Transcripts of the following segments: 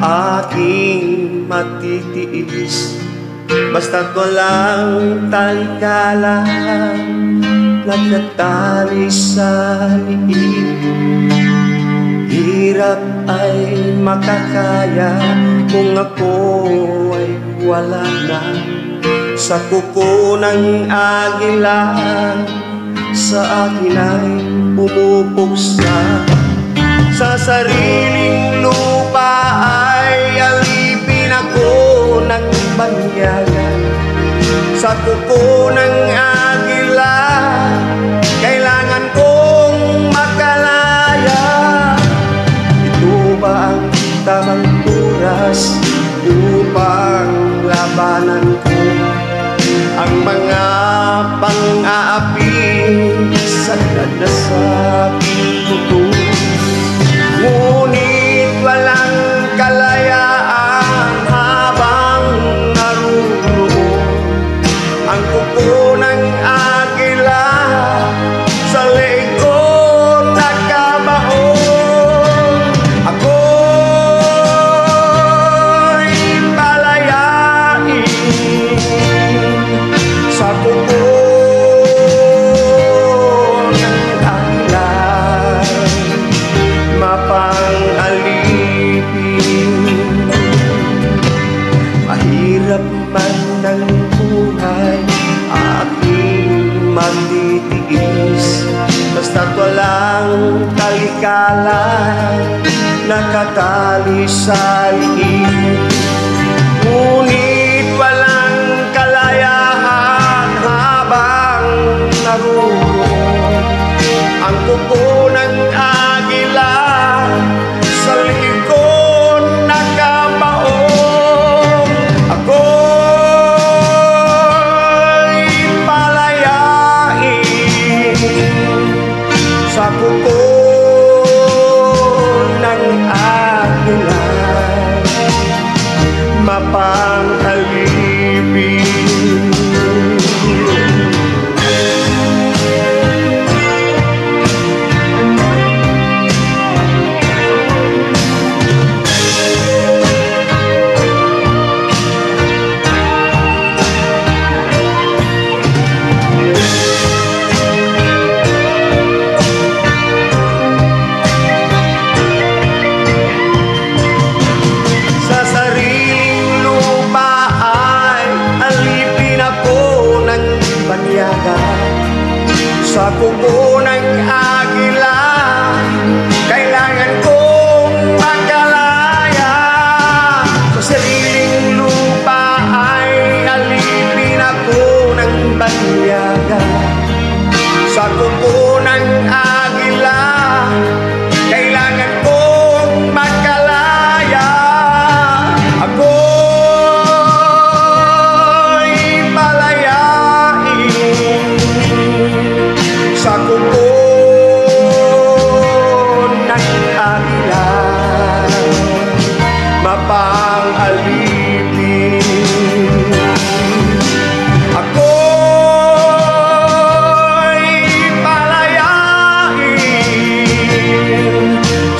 aking matitiis, basta't walang talikalang nagtatali sa liig. Hirap ay makakaya kung ako ay wala na sa kuko ng agila, sa akin ay pumupuksa. Sa sariling lupa ay alipin ako ng banyagan, sa kuko ng agila kailangan kong makalaya. Ito ba ang tamang oras upang labanan ko ang mga pang-aapi sa nadasabing puto? Ngunit walang kalayaan habang naruroon ang kuko ng agila sa leeg ko nakabaon. Ako'y palayain sa kuko ng agila, mapang-alipin. Mahirap man ng buhay, aking matitiis, basta't walang kalikalan nakatali sa liig. Ngunit walang kalayaan habang naroon ang kuko ng agila sa liig ko nakabaon. Ako'y palayain sa kuko ng agila, mapang-alipin. Sa kuko ng agila kailangan kong makalaya. Sa sariling lupa ay alipin ako ng banyaga. Sa kuko ng agila kailangan kong makalaya. Ako'y palayain sa kuko ng agila, mapang-alipin. Ako'y palayain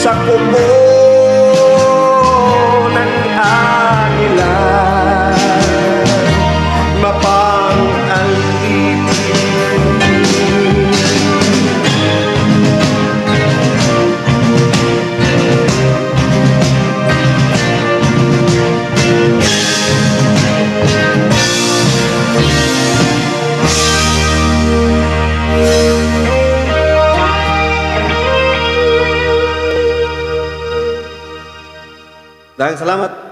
sa kuko ng agila, mapang-alipin. Daghang salamat.